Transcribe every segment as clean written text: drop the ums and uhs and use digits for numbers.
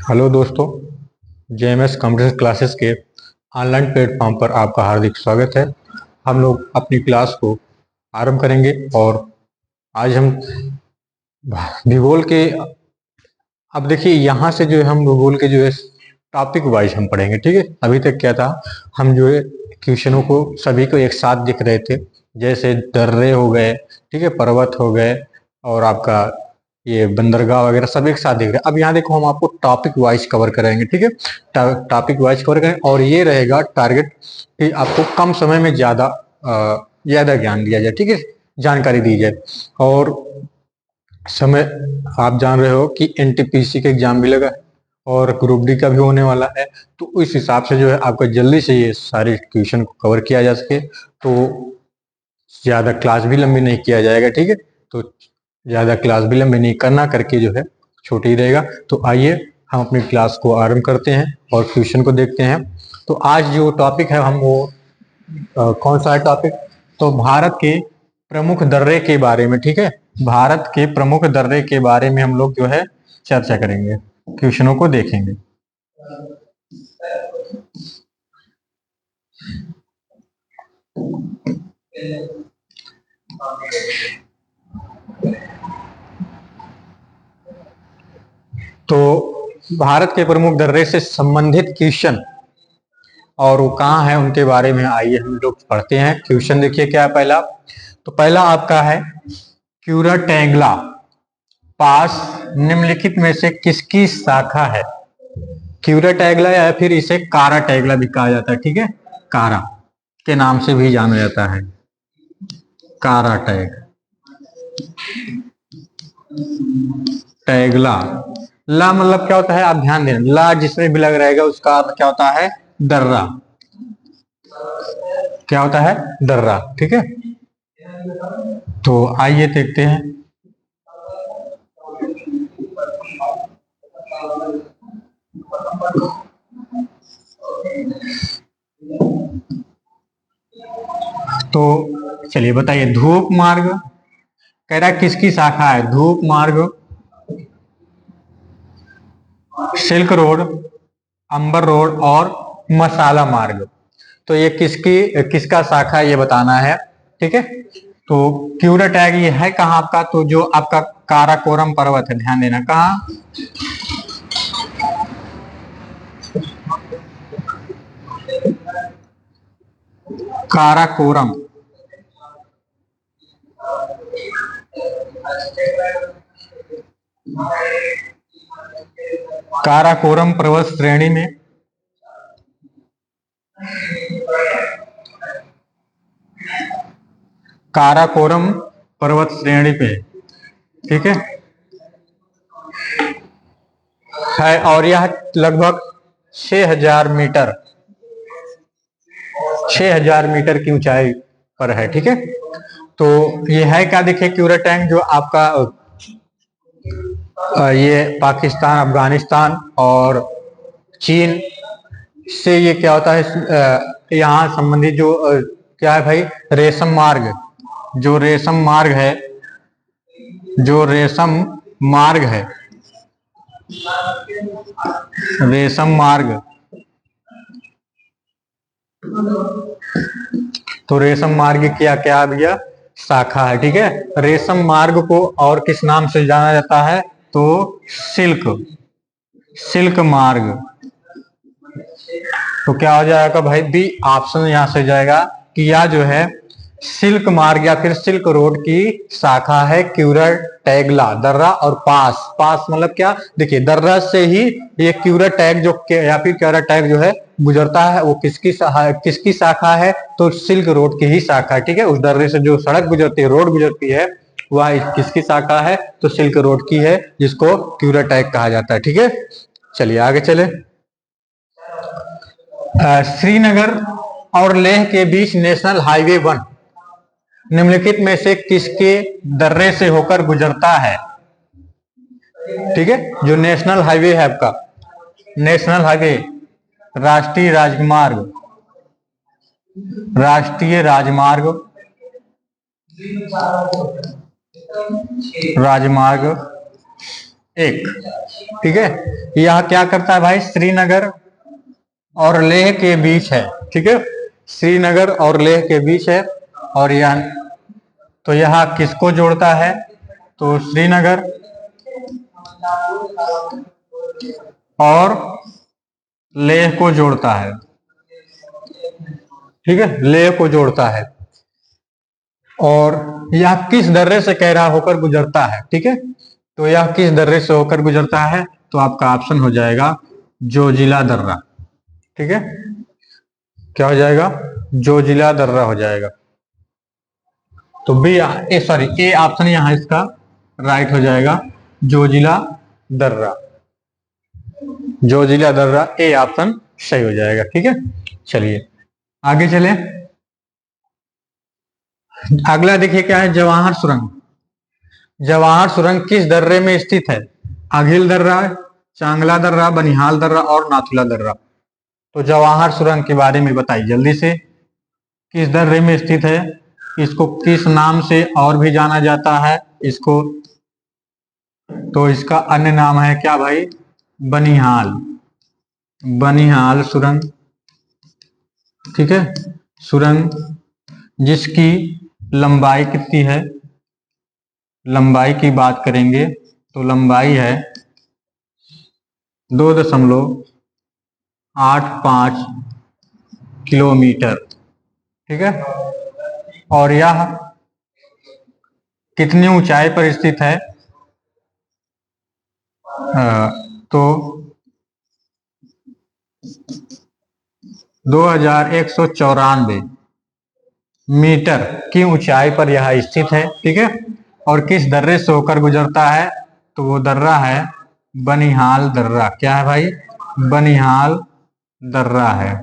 Hello दोस्तों, JMS computer classes के online platform पर आपका हार्दिक स्वागत है। हम लोग अपनी क्लास को आरंभ करेंगे और आज हम भूगोल के अब देखिए यहाँ से जो है हम भूगोल के जो है टॉपिक वाइज हम पढ़ेंगे। ठीक है, अभी तक क्या था, हम जो है क्वेश्चनों को सभी को एक साथ दिख रहे थे, जैसे दर्रे हो गए, ठीक है, पर्वत हो गए और आपका ये बंदरगाह वगैरह सब एक साथ दिख रहे हैं। अब यहाँ देखो हम आपको टॉपिक वाइज कवर कराएंगे। ठीक है, टॉपिक वाइज कवर करेंगे और ये रहेगा टारगेट कि आपको कम समय में ज्यादा ज्ञान दिया जाए। ठीक है, जानकारी दी जाए। और समय आप जान रहे हो कि एनटीपीसी का एग्जाम भी लगा है और ग्रुप डी का भी होने वाला है, तो इस हिसाब से जो है आपको जल्दी से ये सारे क्वेश्चन को कवर किया जा सके तो ज्यादा क्लास भी लंबी नहीं किया जाएगा। ठीक है, तो ज्यादा क्लास भी लंबी नहीं करना करके जो है छोटी ही रहेगा। तो आइए हम अपनी क्लास को आरंभ करते हैं और क्वेश्चन को देखते हैं। तो आज जो टॉपिक है हम वो कौन सा है टॉपिक, तो भारत के प्रमुख दर्रे के बारे में। ठीक है, भारत के प्रमुख दर्रे के बारे में हम लोग जो है चर्चा करेंगे, क्वेश्चनों को देखेंगे। तो भारत के प्रमुख दर्रे से संबंधित क्वेश्चन और वो कहाँ है उनके बारे में आइए हम लोग पढ़ते हैं। क्वेश्चन देखिए क्या है पहला, तो पहला आपका है क्यूराटेंगला पास निम्नलिखित में से किसकी शाखा है। क्यूराटेंगला या फिर इसे काराटेंगला भी कहा जाता है। ठीक है, कारा के नाम से भी जाना जाता है, काराटेग टैगला। ला मतलब क्या होता है, आप ध्यान देना, ला जिसमें भी लग रहेगा उसका अर्थ क्या होता है, दर्रा। क्या होता है, दर्रा। ठीक है, तो आइए देखते हैं। तो चलिए बताइए, धूप मार्ग कह रहा है किसकी शाखा है, धूप मार्ग, सिल्क रोड, अंबर रोड और मसाला मार्ग। तो ये किसका शाखा है ये बताना है। ठीक है, तो क्यूराटैग ये है कहाँ आपका, तो जो आपका काराकोरम पर्वत है, ध्यान देना कहाँ, काराकोरम, काराकोरम पर्वत श्रेणी में काराकोरम पर्वत श्रेणी पे। ठीक है और यह लगभग 6000 मीटर 6000 मीटर की ऊंचाई पर है। ठीक है, तो ये है क्या, देखिए क्यूराटैंग जो आपका ये पाकिस्तान, अफगानिस्तान और चीन से ये क्या होता है, यहाँ संबंधित जो क्या है भाई, रेशम मार्ग, जो रेशम मार्ग है, जो रेशम मार्ग है, रेशम मार्ग, तो रेशम मार्ग क्या क्या भैया, शाखा है। ठीक है, रेशम मार्ग को और किस नाम से जाना जाता है, तो सिल्क, सिल्क मार्ग। तो क्या हो जाएगा भाई, बी ऑप्शन यहां से जाएगा कि यह जो है सिल्क मार्ग या फिर सिल्क रोड की शाखा है क्यूराटैगला, दर्रा और पास। पास मतलब क्या, देखिए दर्रा से ही ये क्यूराटैग जो या फिर क्यूराटैग जो है गुजरता है, वो किसकी शाखा है, तो सिल्क रोड की ही शाखा है। ठीक है, उस दर्रे से जो सड़क गुजरती है, रोड गुजरती है, वह किसकी शाखा है, तो सिल्क रोड की है, जिसको क्यूराटैग कहा जाता है। ठीक है, चलिए आगे चले। श्रीनगर और लेह के बीच नेशनल हाईवे 1 निम्नलिखित में से किसके दर्रे से होकर गुजरता है। ठीक है, जो नेशनल हाईवे है आपका, नेशनल हाईवे, राष्ट्रीय राजमार्ग, राष्ट्रीय राजमार्ग, राजमार्ग एक। ठीक है, यह क्या करता है भाई, श्रीनगर और लेह के बीच है। ठीक है, श्रीनगर और लेह के बीच है। और यह तो यह किसको जोड़ता है, तो श्रीनगर और लेह को जोड़ता है। ठीक है, लेह को जोड़ता है। और यह किस दर्रे से कैरा होकर गुजरता है। ठीक है, तो यह किस दर्रे से होकर गुजरता है, तो आपका ऑप्शन हो जाएगा जोजिला दर्रा। ठीक है, क्या हो जाएगा, जोजिला दर्रा हो जाएगा। तो बी सॉरी ए ऑप्शन यहां इसका राइट हो जाएगा, जोजिला दर्रा। जोजिला दर्रा ए ऑप्शन सही हो जाएगा। ठीक है, चलिए आगे चले। अगला देखिए क्या है, जवाहर सुरंग। जवाहर सुरंग किस दर्रे में स्थित है, अघिल दर्रा, चांगला दर्रा, बनिहाल दर्रा और नाथुला दर्रा। तो जवाहर सुरंग के बारे में बताइए जल्दी से, किस दर्रे में स्थित है, इसको किस नाम से और भी जाना जाता है इसको, तो इसका अन्य नाम है क्या भाई, बनिहाल, बनिहाल सुरंग। ठीक है, सुरंग जिसकी लंबाई कितनी है, लंबाई की बात करेंगे तो लंबाई है 2.85 किलोमीटर। ठीक है, और यह कितनी ऊंचाई पर स्थित है, तो 2194 मीटर की ऊंचाई पर यह स्थित है। ठीक है, और किस दर्रे से होकर गुजरता है, तो वो दर्रा है बनिहाल दर्रा। क्या है भाई, बनिहाल दर्रा है।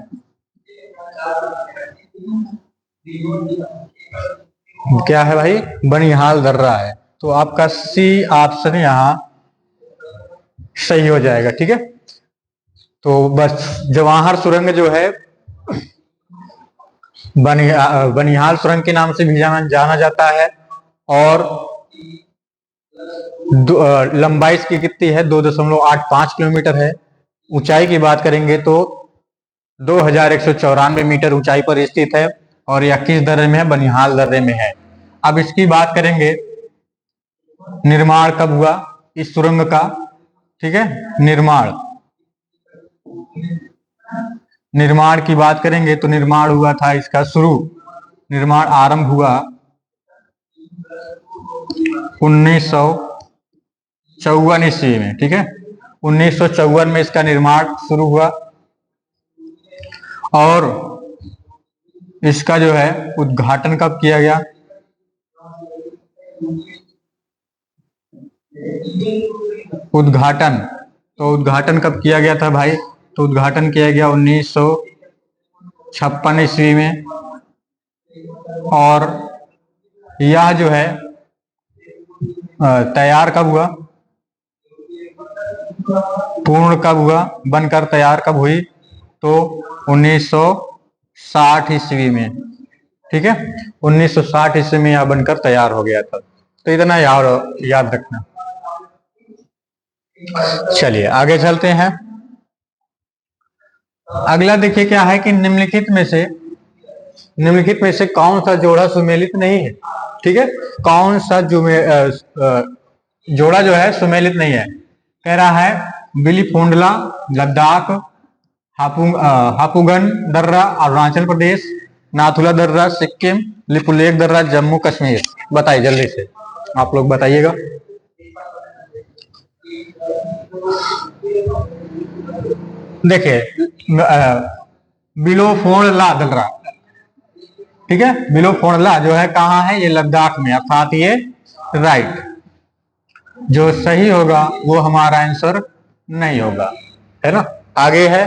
क्या है भाई, बनिहाल दर्रा है। तो आपका सी ऑप्शन यहां सही हो जाएगा। ठीक है, तो बस जवाहर सुरंग जो है बनिहाल सुरंग के नाम से भी जाना जाता है। और लंबाई इसकी कितनी है, 2.85 किलोमीटर है। ऊंचाई की बात करेंगे तो 2194 मीटर ऊंचाई पर स्थित है। और यह किस दर्रे में है, बनिहाल दर्रे में है। अब इसकी बात करेंगे निर्माण कब हुआ इस सुरंग का। ठीक है, निर्माण की बात करेंगे तो निर्माण हुआ था इसका शुरू, निर्माण आरंभ हुआ 1954 ईस्वी में। ठीक है, 1954 में इसका निर्माण शुरू हुआ। और इसका जो है उद्घाटन कब किया गया, उद्घाटन, तो उद्घाटन कब किया गया था भाई, तो उद्घाटन किया गया 1956 ईस्वी में। और यह जो है तैयार कब हुआ, पूर्ण कब हुआ, बनकर तैयार कब हुई, तो 1960 ईस्वी में। ठीक है, 1960 ईस्वी में यह बनकर तैयार हो गया था। तो इतना याद रखना। चलिए आगे चलते हैं। अगला देखिए क्या है कि निम्नलिखित में से कौन सा जोड़ा सुमेलित नहीं है। ठीक है, कौन सा जोड़ा जो है सुमेलित नहीं है। कह रहा है बिलीफोंडला लद्दाख, हापुगन दर्रा अरुणाचल प्रदेश, नाथुला दर्रा सिक्किम, लिपुलेख दर्रा जम्मू कश्मीर। बताइए जल्दी से, आप लोग बताइएगा। देखिए बिलोफोंडला दर्रा, ठीक है, बिलोफोंडला जो है कहाँ है, ये लद्दाख में, अर्थात ये राइट जो सही होगा वो हमारा आंसर नहीं होगा, है ना। आगे है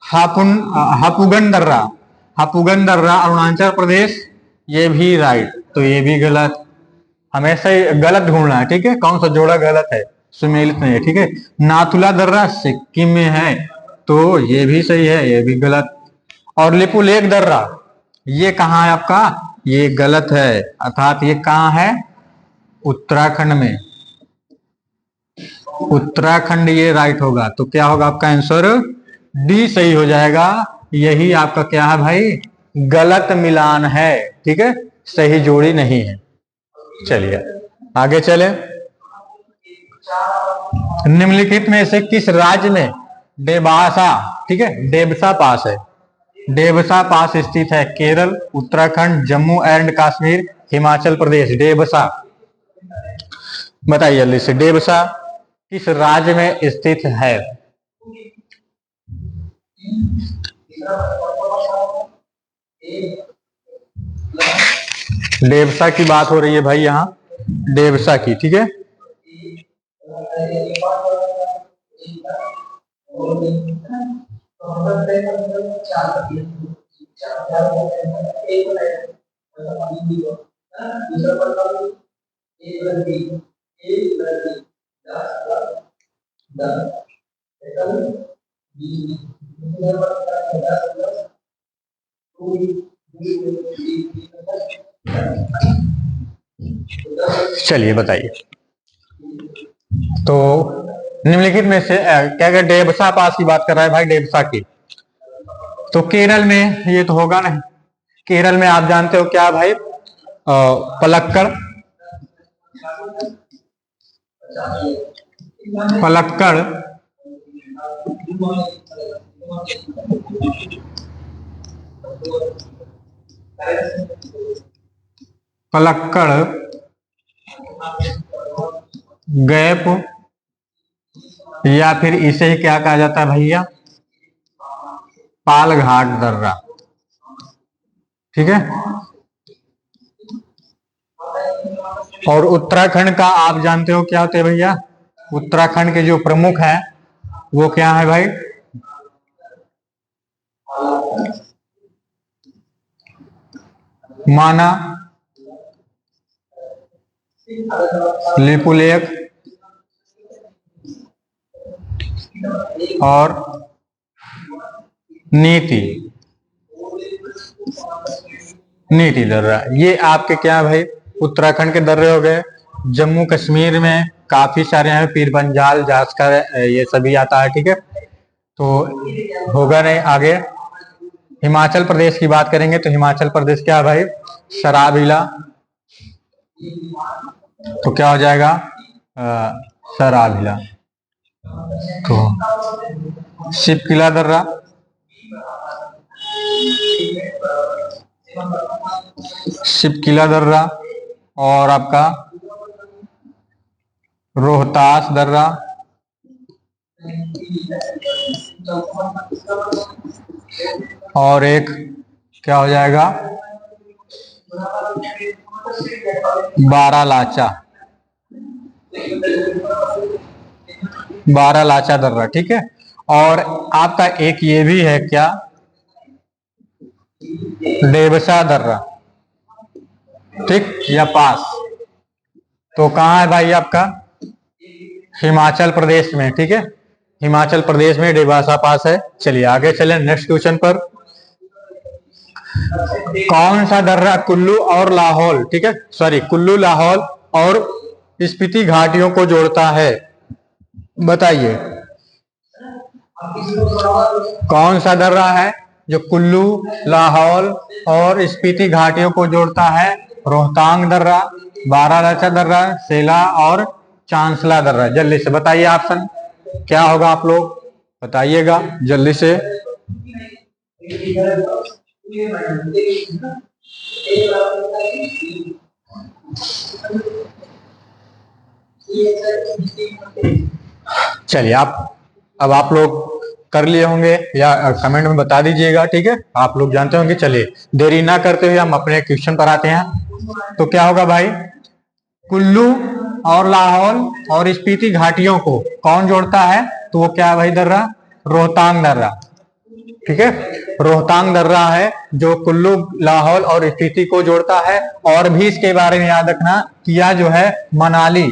हापुगन दर्रा, हापुगन दर्रा अरुणाचल प्रदेश, ये भी राइट, तो ये भी गलत। हमेशा गलत ढूंढना है। ठीक है, कौन सा जोड़ा गलत है, सुमेलित नहीं है। ठीक है, नाथुला दर्रा सिक्किम में है, तो ये भी सही है, ये भी गलत। और लिपुलेख दर्रा ये कहाँ है आपका, ये गलत है, अर्थात ये कहाँ है, उत्तराखंड में। उत्तराखंड ये राइट होगा, तो क्या होगा आपका आंसर? डी सही हो जाएगा। यही आपका क्या है भाई? गलत मिलान है। ठीक है, सही जोड़ी नहीं है। चलिए आगे चले। निम्नलिखित में से किस राज्य में देबासा, ठीक है, देबसा पास है? देबसा पास स्थित है? केरल, उत्तराखंड, जम्मू एंड कश्मीर, हिमाचल प्रदेश। देबसा बताइए जल्दी से, देबसा किस राज्य में स्थित है? देबसा की बात हो रही है भाई यहाँ, देबसा की। ठीक है, चलिए बताइए। तो निम्नलिखित में से क्या क्या, डेबसा पास की बात कर रहा है भाई, डेबसा की। तो केरल में ये तो होगा नहीं। केरल में आप जानते हो क्या भाई? पलक्कड़, पलक्कड़, पलक्कड़, गैप, या फिर इसे ही क्या कहा जाता है भैया? पालघाट दर्रा। ठीक है, और उत्तराखंड का आप जानते हो क्या होते हैं भैया? उत्तराखंड के जो प्रमुख हैं वो क्या है भाई? माना, लिपुलेख और नीति, नीति दर्रा। ये आपके क्या भाई? उत्तराखंड के दर्रे हो गए। जम्मू कश्मीर में काफी सारे हैं, पीर पंजाल, जास्कर, ये सभी आता है। ठीक है, तो होगा नहीं आगे। हिमाचल प्रदेश की बात करेंगे तो हिमाचल प्रदेश क्या है भाई? सराबिला। तो क्या हो जाएगा? सराबिला। तो शिपकिला दर्रा, शिपकिला दर्रा, और आपका रोहतास दर्रा, और एक क्या हो जाएगा? बारालाचा, बारालाचा दर्रा। ठीक है, और आपका एक ये भी है क्या? देबसा दर्रा। ठीक, या पास। तो कहाँ है भाई आपका? हिमाचल प्रदेश में। ठीक है, हिमाचल प्रदेश में देबसा पास है। चलिए आगे चलें नेक्स्ट क्वेश्चन पर। कौन सा दर्रा कुल्लू और लाहौल, ठीक है, सॉरी, कुल्लू, लाहौल और स्पीति घाटियों को जोड़ता है? बताइए कौन सा दर्रा है जो कुल्लू, लाहौल और स्पीति घाटियों को जोड़ता है? रोहतांग दर्रा, बारालाचा दर्रा, सेला और चांसला दर्रा। जल्दी से बताइए ऑप्शन क्या होगा, आप लोग बताइएगा जल्दी से। चलिए अब आप लोग कर लिए होंगे या कमेंट में बता दीजिएगा। ठीक है, आप लोग जानते होंगे। चलिए देरी ना करते हुए हम अपने क्वेश्चन पर आते हैं। तो क्या होगा भाई? कुल्लू और लाहौल और स्पीति घाटियों को कौन जोड़ता है? तो वो क्या है भाई? दर्रा रोहतांग दर्रा। ठीक है, रोहतांग दर्रा है जो कुल्लू, लाहौल और स्पीति को जोड़ता है। और भी इसके बारे में याद रखना कि यह जो है मनाली,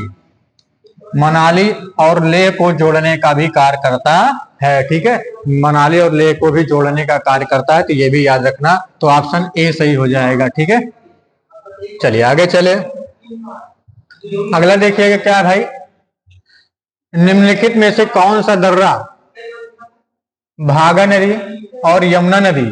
मनाली और लेह को जोड़ने का भी कार्य करता है। ठीक है, मनाली और लेह को भी जोड़ने का कार्य करता है, तो ये भी याद रखना। तो ऑप्शन ए सही हो जाएगा। ठीक है, चलिए आगे चले। अगला देखिएगा क्या है भाई? निम्नलिखित में से कौन सा दर्रा भागा नदी और यमुना नदी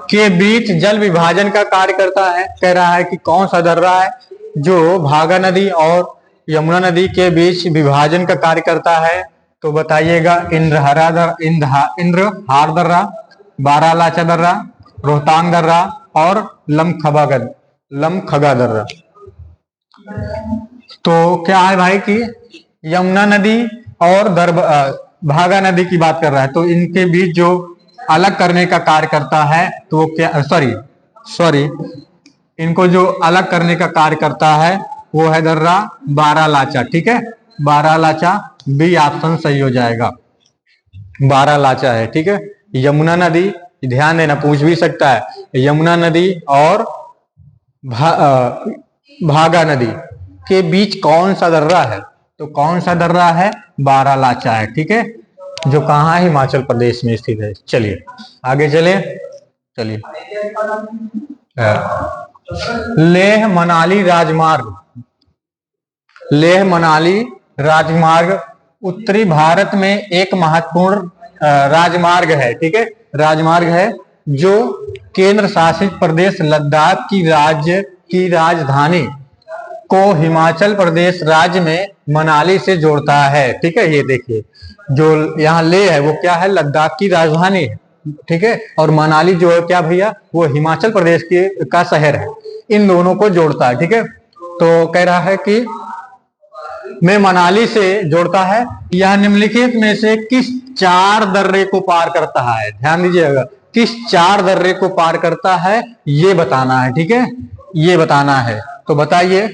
के बीच जल विभाजन का कार्य करता है? कह रहा है कि कौन सा दर्रा है जो भागा नदी और यमुना नदी के बीच विभाजन का कार्य करता है? तो बताइएगा। इंद्रहार दर्रा, बारालाचा दर्रा, रोहतांग दर्रा और लमखगा दर्रा। तो क्या है भाई कि यमुना नदी और भागा नदी की बात कर रहा है, तो इनके बीच जो अलग करने का कार्य करता है तो वो क्या, सॉरी इनको जो अलग करने का कार्य करता है वो है दर्रा बारालाचा। ठीक है, बारालाचा, बी ऑप्शन सही हो जाएगा, बारालाचा है। ठीक है, यमुना नदी, ध्यान देना पूछ भी सकता है, यमुना नदी और भागा नदी के बीच कौन सा दर्रा है? तो कौन सा दर्रा है? बारालाचा है। ठीक है, जो कहाँ है? हिमाचल प्रदेश में स्थित है। चलिए आगे चले, चलिए। लेह मनाली राजमार्ग, लेह मनाली राजमार्ग उत्तरी भारत में एक महत्वपूर्ण राजमार्ग है। ठीक है, राजमार्ग है जो केंद्र शासित प्रदेश लद्दाख की राजधानी को हिमाचल प्रदेश राज्य में मनाली से जोड़ता है। ठीक है, ये देखिए जो यहाँ लेह है वो क्या है? लद्दाख की राजधानी है। ठीक है, और मनाली जो है क्या भैया? वो हिमाचल प्रदेश का शहर है। इन दोनों को जोड़ता है। ठीक है, तो कह रहा है कि में मनाली से जोड़ता है। यह निम्नलिखित में से किस चार दर्रे को पार करता है? ध्यान दीजिएगा, किस चार दर्रे को पार करता है ये बताना है। ठीक है, ये बताना है। तो बताइए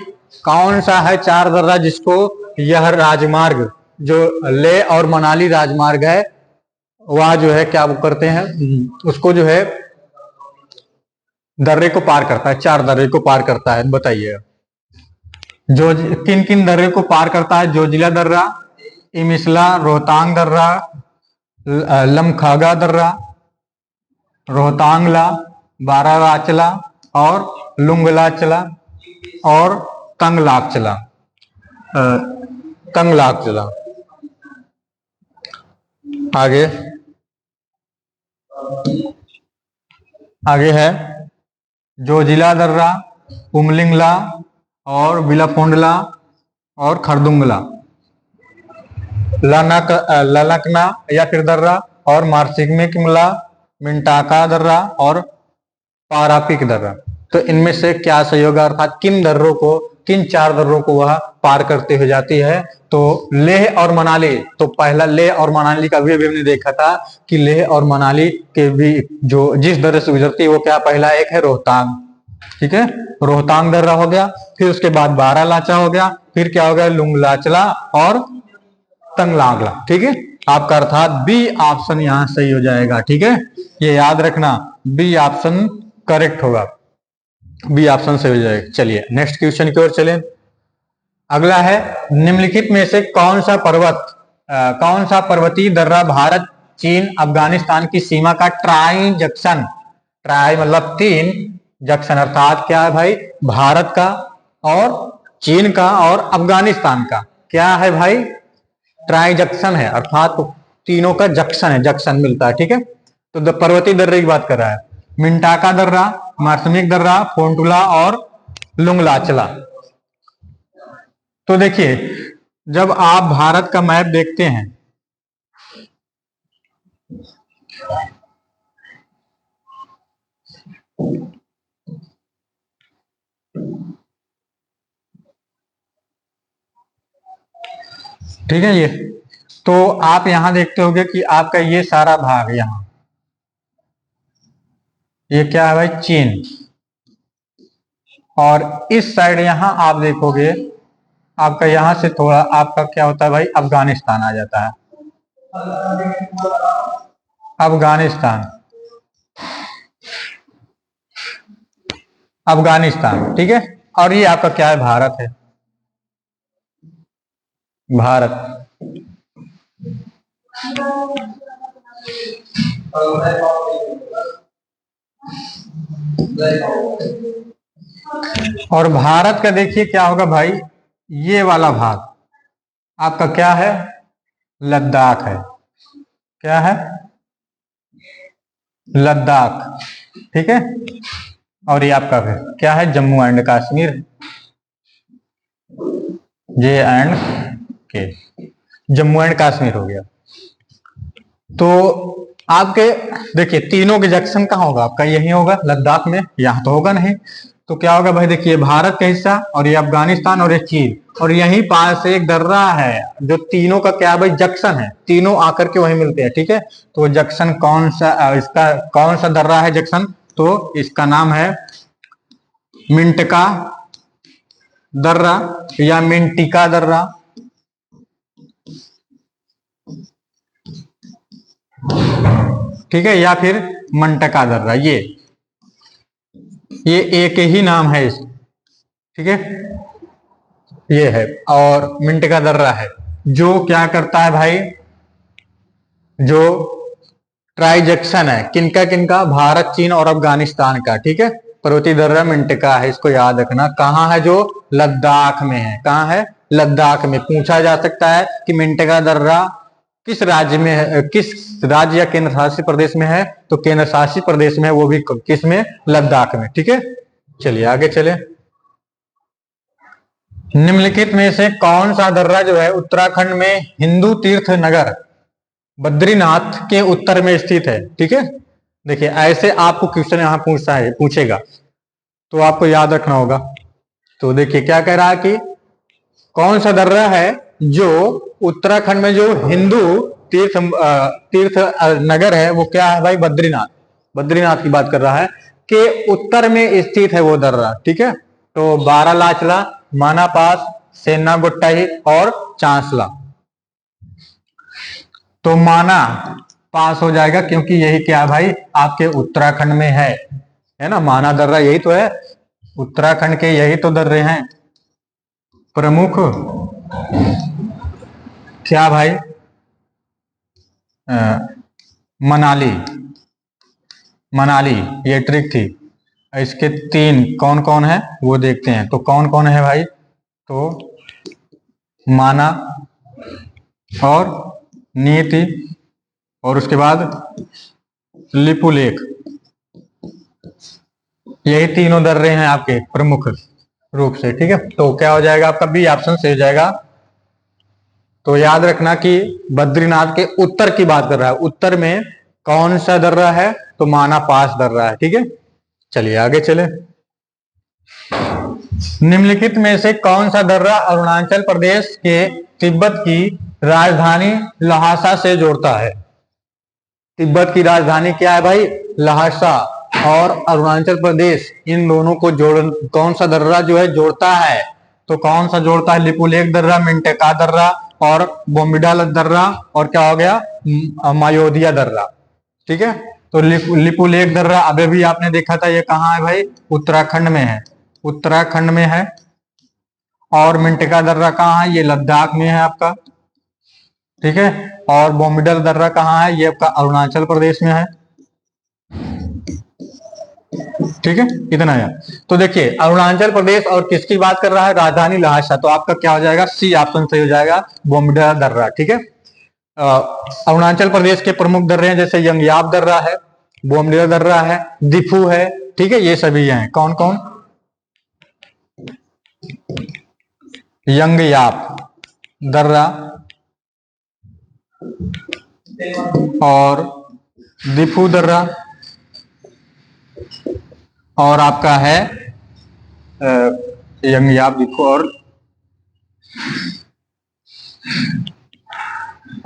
कौन सा है चार दर्रा जिसको यह राजमार्ग जो लेह और मनाली राजमार्ग है वह जो है क्या वो करते हैं, उसको जो है दर्रे को पार करता है, चार दर्रे को पार करता है। बताइए जो किन किन दर्रे को पार करता है? जोजिला दर्रा, इमिसला, रोहतांग दर्रा, लमखगा दर्रा, रोहतांगला, बारालाचला और लुंगलाचला और तंगलाचला, तंगलाचला। आगे है जोजिला दर्रा, उमलिंगला और बिलाफोंडला और खरदुंगला, ललकना या फिर दर्रा और मार्सिकमेकिमला, मिंटाका दर्रा और पारापिक दर्रा। तो इनमें से क्या सही होगा, अर्थात किन दर्रों को, किन चार दर्रों को वह पार करते हुए जाती है? तो लेह और मनाली, तो पहला लेह और मनाली का भी अभी हमने देखा था कि लेह और मनाली के भी जो जिस दर्रे से गुजरती है वो क्या, पहला एक है रोहतांग। ठीक है, रोहतांग दर्रा हो गया, फिर उसके बाद बारालाचा हो गया, फिर क्या हो गया? लुंगलाचला और तंगलांगला। ठीक है, आपका अर्थात बी ऑप्शन यहां सही हो जाएगा। ठीक है, ये याद रखना, बी ऑप्शन करेक्ट होगा, बी ऑप्शन सही हो जाएगा। चलिए नेक्स्ट क्वेश्चन की ओर चलें। अगला है निम्नलिखित में से कौन सा पर्वतीय दर्रा भारत, चीन, अफगानिस्तान की सीमा का ट्राई जंक्शन, ट्राई मतलब तीन, जंक्शन अर्थात क्या है भाई? भारत का और चीन का और अफगानिस्तान का क्या है भाई? ट्राई जंक्शन है, अर्थात तीनों का जंक्शन है, जंक्शन मिलता है। ठीक है, तो पर्वतीय दर्रे की बात कर रहा है। मिंटाका दर्रा, मार्समिक दर्रा, फोंटुला और लुंगलाचला। तो देखिए जब आप भारत का मैप देखते हैं ठीक है, ये तो आप यहां देखते होंगे कि आपका ये सारा भाग यहां, ये क्या है भाई? चीन। और इस साइड यहां आप देखोगे आपका यहां से थोड़ा आपका क्या होता है भाई? अफगानिस्तान आ जाता है, अफगानिस्तान, अफगानिस्तान। ठीक है, और ये आपका क्या है? भारत है, भारत। और भारत का देखिए क्या होगा भाई? ये वाला भाग, आपका क्या है, लद्दाख है। क्या है, लद्दाख। ठीक है, और ये आपका फिर क्या है, Jammu and Kashmir, JNK, Jammu and Kashmir हो गया। तो आपके देखिए तीनों के जंक्शन कहाँ होगा, आपका यही होगा लद्दाख में, यहाँ तो होगा नहीं। तो क्या होगा भाई, देखिए भारत का हिस्सा और ये अफगानिस्तान और ये चीन, और यहीं पास एक दर्रा है जो तीनों का क्या भाई जंक्शन है, तीनों आकर के वहीं मिलते हैं। ठीक है, तो जंक्शन कौन सा, इसका कौन सा दर्रा है जंक्शन, तो इसका नाम है मिंटका दर्रा या मिंटिका दर्रा। ठीक है, या फिर मंटका दर्रा, ये एक ही नाम है इस। ठीक है, ये है, और मिंटका दर्रा है जो क्या करता है भाई, जो ट्राइजेक्शन है किनका किनका, भारत चीन और अफगानिस्तान का। ठीक है, पर्वतीय दर्रा मिंटका है, इसको याद रखना। कहाँ है, जो लद्दाख में है। कहाँ है, लद्दाख में। पूछा जा सकता है कि मिंटका दर्रा किस राज्य में है, किस राज्य या केंद्र शासित प्रदेश में है, तो केंद्र शासित प्रदेश में है, वो भी किस में, लद्दाख में। ठीक है, चलिए आगे चले। निम्नलिखित में से कौन सा दर्रा जो है उत्तराखंड में हिंदू तीर्थ नगर बद्रीनाथ के उत्तर में स्थित है। ठीक है, देखिए ऐसे आपको क्वेश्चन यहां पूछेगा तो आपको याद रखना होगा। तो देखिए क्या कह रहा है कि कौन सा दर्रा है जो उत्तराखंड में जो हिंदू तीर्थ नगर है, वो क्या है भाई, बद्रीनाथ। बद्रीनाथ की बात कर रहा है कि उत्तर में स्थित है वो दर्रा। ठीक है, तो बारालाचला, माना पास, सेना गुट्टाई और चांसला। तो माना पास हो जाएगा क्योंकि यही क्या भाई आपके उत्तराखंड में है ना, माना दर्रा यही तो है, उत्तराखंड के यही तो दर्रे हैं प्रमुख। क्या भाई, मनाली, मनाली ये ट्रिक थी। इसके तीन कौन कौन है वो देखते हैं, तो कौन कौन है भाई, तो माना और नीति और उसके बाद लिपुलेख, यही तीनों दर्रे हैं आपके प्रमुख रूप से। ठीक है, तो क्या हो जाएगा आपका बी ऑप्शन सही हो जाएगा। तो याद रखना कि बद्रीनाथ के उत्तर की बात कर रहा है, उत्तर में कौन सा दर्रा है, तो माना पास दर्रा है। ठीक है, चलिए आगे चले। निम्नलिखित में से कौन सा दर्रा अरुणाचल प्रदेश के तिब्बत की राजधानी लहासा से जोड़ता है। तिब्बत की राजधानी क्या है भाई, लहासा, और अरुणाचल प्रदेश, इन दोनों को कौन सा दर्रा जो है जोड़ता है, तो कौन सा जोड़ता है, लिपुलेख दर्रा, मिंटका दर्रा और बोम्डिला दर्रा, और क्या हो गया मायोदिया दर्रा। ठीक है, तो लिपुलेख दर्रा अभी भी आपने देखा था, ये कहाँ है भाई, उत्तराखंड में है, उत्तराखंड में है। और मिंटका दर्रा कहाँ है, ये लद्दाख में है आपका। ठीक है, और बोम्डिला दर्रा कहाँ है, ये आपका अरुणाचल प्रदेश में है। ठीक है, इतना है। तो देखिए अरुणाचल प्रदेश और किसकी बात कर रहा है, राजधानी लहासा, तो आपका क्या हो जाएगा, सी ऑप्शन सही हो जाएगा, बोम्डिला दर्रा। ठीक है, अरुणाचल प्रदेश के प्रमुख दर्रे हैं जैसे यंगयाप दर्रा है, बोम्डिला दर्रा है, दिफू है। ठीक है, ये सभी हैं, कौन कौन, यंगयाप दर्रा और दिफू दर्रा, और आपका है यंगयाप, दिफू और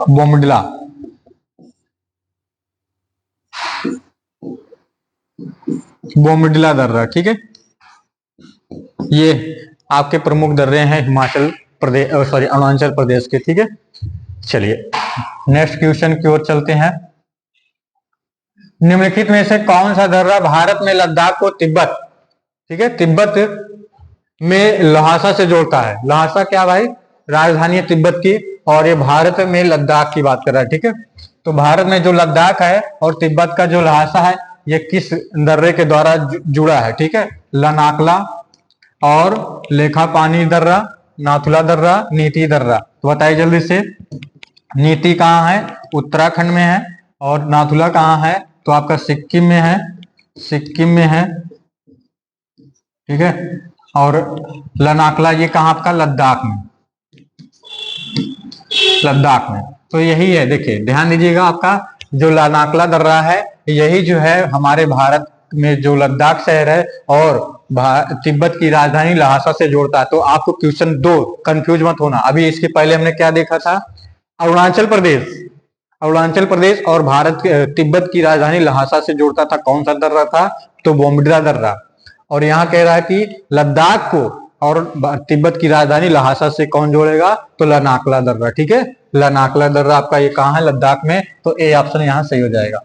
बोम्डिला। बोम्डिला दर्रा। ठीक है, ये आपके प्रमुख दर्रे हैं हिमाचल प्रदेश, सॉरी अरुणाचल प्रदेश के। ठीक है, चलिए नेक्स्ट क्वेश्चन की ओर चलते हैं। निम्नलिखित में से कौन सा दर्रा भारत में लद्दाख को तिब्बत, ठीक है, तिब्बत में लहासा से जोड़ता है। लहासा क्या भाई, राजधानी है तिब्बत की, और ये भारत में लद्दाख की बात कर रहा है। ठीक है, तो भारत में जो लद्दाख है और तिब्बत का जो लहासा है, ये किस दर्रे के द्वारा जुड़ा है। ठीक है, लनाकला और लेखा पानी दर्रा, नाथुला दर्रा, नीति दर्रा, तो बताइए जल्दी से। नीति कहाँ है? उत्तराखंड में है। और नाथुला कहाँ है? तो आपका सिक्किम में है, सिक्किम में है, ठीक है। और लनाकला ये कहाँ आपका? लद्दाख में, लद्दाख में। तो यही है, देखिए ध्यान दीजिएगा, आपका जो लनाकला दर्रा है यही जो है हमारे भारत में जो लद्दाख शहर है और तिब्बत की राजधानी लहासा से जोड़ता है। तो आपको क्वेश्चन 2 कंफ्यूज मत होना। अभी इसके पहले हमने क्या देखा था? अरुणाचल प्रदेश, अरुणाचल प्रदेश और भारत तिब्बत की राजधानी लहासा से जोड़ता था, कौन सा दर्रा था? तो बोमडिला दर्रा। और यहाँ कह रहा है कि लद्दाख को और तिब्बत की राजधानी लहासा से कौन जोड़ेगा? तो लनाकला दर्रा, ठीक है। लनाकला दर्रा आपका ये कहाँ है? लद्दाख में। तो ए ऑप्शन यहाँ सही हो जाएगा।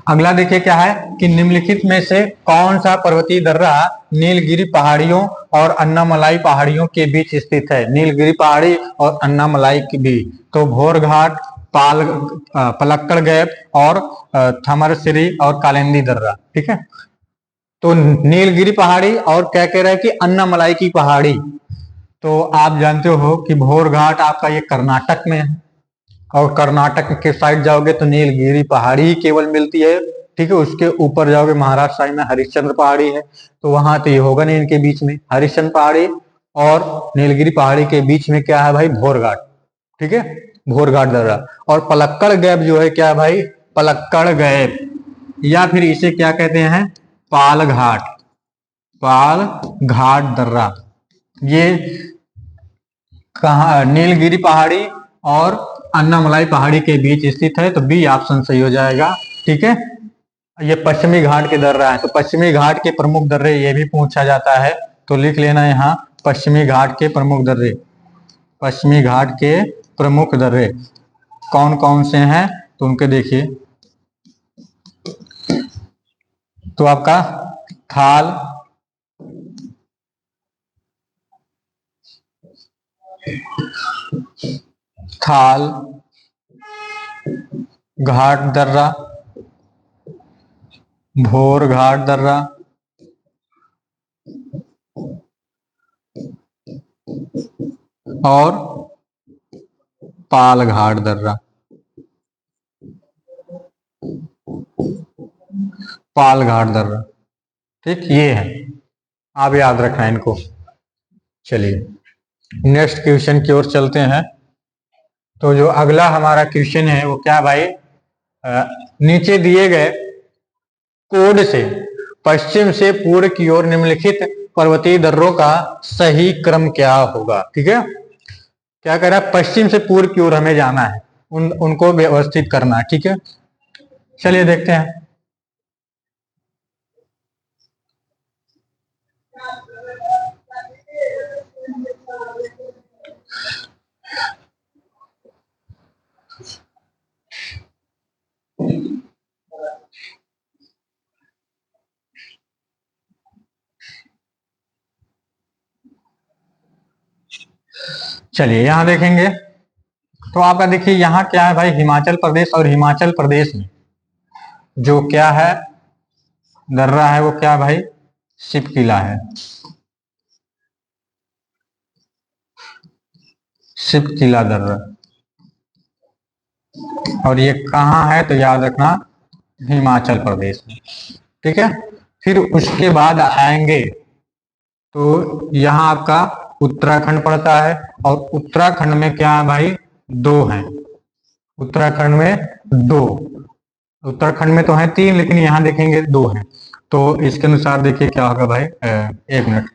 अगला देखिए क्या है कि निम्नलिखित में से कौन सा पर्वतीय दर्रा नीलगिरी पहाड़ियों और अन्नामलाई पहाड़ियों के बीच स्थित है? नीलगिरी पहाड़ी और अन्नामलाई के बीच। तो भोरघाट, पलक्कड़ गैप और थमरसिरी और कालिंदी दर्रा, ठीक है। तो नीलगिरी पहाड़ी और क्या कह रहा है कि अन्नामलाई की पहाड़ी। तो आप जानते हो कि भोरघाट आपका ये कर्नाटक में है, और कर्नाटक के साइड जाओगे तो नीलगिरी पहाड़ी ही केवल मिलती है, ठीक है। उसके ऊपर जाओगे महाराष्ट्र साइड में हरिश्चंद्र पहाड़ी है, तो वहां तो ये होगा नहीं इनके बीच में। हरिश्चंद्र पहाड़ी और नीलगिरी पहाड़ी के बीच में क्या है भाई? भोरघाट, ठीक है, भोरघाट दर्रा। और पलक्कड़ गैप जो है क्या है भाई? पलक्कड़ गैप, या फिर इसे क्या कहते हैं? पाल घाट, पाल घाट दर्रा। ये कहा? नीलगिरी पहाड़ी और अन्नामलाई पहाड़ी के बीच स्थित है। तो बी ऑप्शन सही हो जाएगा, ठीक है। ये पश्चिमी घाट के दर्रा है, तो पश्चिमी घाट के प्रमुख दर्रे ये भी पूछा जाता है, तो लिख लेना यहाँ पश्चिमी घाट के प्रमुख दर्रे। पश्चिमी घाट के प्रमुख दर्रे कौन कौन से हैं? तो उनके देखिए, तो आपका थाल, थाल घाट दर्रा, भोर घाट दर्रा, और पाल घाट दर्रा, पाल घाट दर्रा, ठीक। ये है, आप याद रखना इनको। चलिए नेक्स्ट क्वेश्चन की ओर चलते हैं। तो जो अगला हमारा क्वेश्चन है वो क्या भाई? नीचे दिए गए कोड से पश्चिम से पूर्व की ओर निम्नलिखित पर्वतीय दर्रों का सही क्रम क्या होगा? ठीक है, क्या कह रहा है? पश्चिम से पूर्व की ओर हमें जाना है, उनको व्यवस्थित करना है, ठीक है। चलिए देखते हैं। चलिए यहां देखेंगे तो आपका देखिए यहां क्या है भाई? हिमाचल प्रदेश, और हिमाचल प्रदेश में जो क्या है दर्रा है वो क्या है भाई? शिवकिला है, शिवकिला दर्रा। और ये कहाँ है? तो याद रखना हिमाचल प्रदेश में, ठीक है। फिर उसके बाद आएंगे तो यहाँ आपका उत्तराखंड पड़ता है, और उत्तराखंड में क्या है भाई? दो हैं, उत्तराखंड में दो। उत्तराखंड में तो है 3, लेकिन यहाँ देखेंगे 2 हैं। तो इसके अनुसार देखिए क्या होगा भाई? 1 मिनट,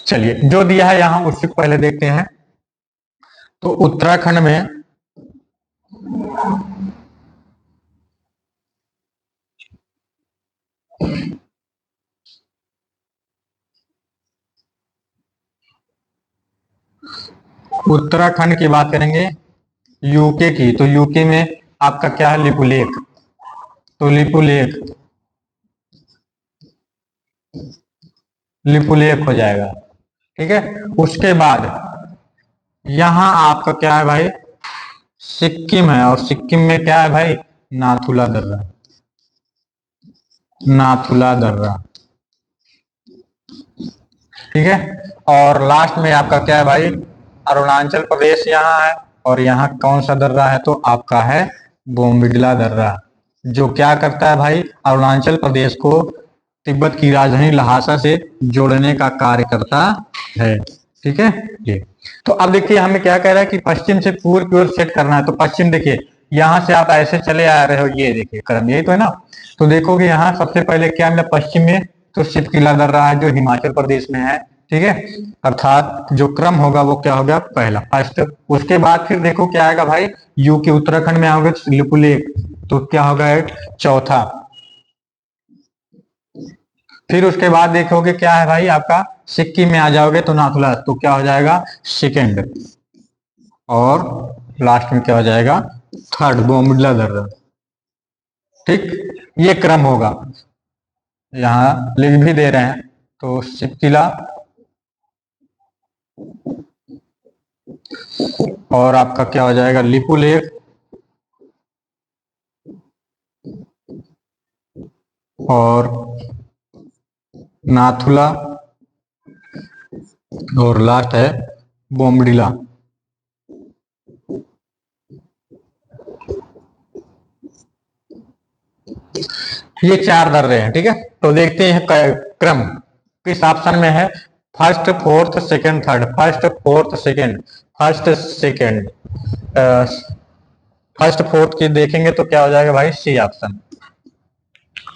चलिए जो दिया है यहाँ उससे पहले देखते हैं। तो उत्तराखंड में उत्तराखंड की बात करेंगे, यूके की, तो यूके में आपका क्या है? लिपुलेख। तो लिपुलेख, लिपुलेख हो जाएगा, ठीक है। उसके बाद यहां आपका क्या है भाई? सिक्किम है, और सिक्किम में क्या है भाई? नाथुला दर्रा, नाथुला दर्रा, ठीक है। और लास्ट में आपका क्या है भाई, अरुणाचल प्रदेश यहाँ है, और यहाँ कौन सा दर्रा है, तो आपका है बोमडिला दर्रा, जो क्या करता है भाई, अरुणाचल प्रदेश को तिब्बत की राजधानी लहासा से जोड़ने का कार्य करता है। ठीक है ये। तो अब देखिए हमें क्या कह रहा है कि पश्चिम से पूर्व की ओर सेट करना है। तो पश्चिम देखिए, यहां से आप ऐसे चले आ रहे हो, ये देखिए क्रम यही तो है ना। तो देखोगे यहाँ सबसे पहले क्या मिला पश्चिम में, तो शितकिला दर्रा है जो हिमाचल प्रदेश में है। ठीक है, अर्थात जो क्रम होगा वो क्या होगा, पहला फर्स्ट। उसके बाद फिर देखो क्या आएगा भाई, यू के उत्तराखंड में आओगे तो लिपुलेख, तो क्या होगा चौथा। फिर उसके बाद देखोगे क्या है भाई आपका, सिक्किम में आ जाओगे तो नाथुला, तो क्या हो जाएगा सेकेंड। और लास्ट में क्या हो जाएगा, थर्ड बोमडिला दर्रा। ठीक, ये क्रम होगा, यहाँ लिख भी दे रहे हैं। तो सिक्किला और आपका क्या हो जाएगा लिपुलेख और नाथुला और लास्ट है बोमडिला। ये चार दर्रे हैं। ठीक है, तो देखते हैं क्रम किस ऑप्शन में है, first fourth second third, first fourth second, first second, first fourth की देखेंगे तो क्या हो जाएगा भाई, C option,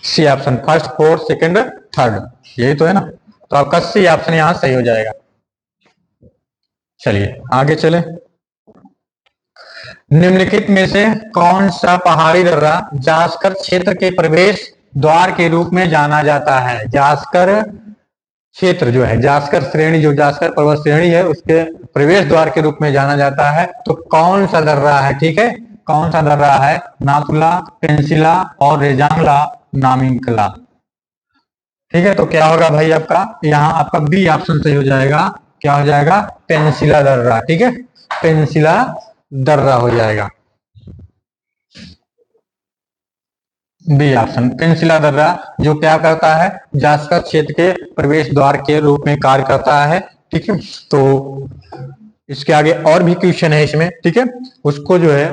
C option first fourth second third, यही तो है ना। तो आपका सी ऑप्शन यहां सही हो जाएगा। चलिए आगे चले। निम्नलिखित में से कौन सा पहाड़ी दर्रा जास्कर क्षेत्र के प्रवेश द्वार के रूप में जाना जाता है। जास्कर क्षेत्र जो है, जास्कर श्रेणी, जो जास्कर पर्वत श्रेणी है उसके प्रवेश द्वार के रूप में जाना जाता है। तो कौन सा दर्रा है, ठीक है, कौन सा दर्रा है, नाथुला, पेंसिला और रेजांगला नामिंकला। ठीक है, तो क्या होगा भाई आपका, यहाँ आपका बी ऑप्शन सही हो जाएगा। क्या हो जाएगा, पेंसिला दर्रा। ठीक है, पेंसिला दर्रा हो जाएगा, बी ऑप्शन पेंसिला दर्रा, जो क्या करता है, जास्कर क्षेत्र के प्रवेश द्वार के रूप में कार्य करता है। ठीक है, तो इसके आगे और भी क्वेश्चन है इसमें। ठीक है, उसको जो है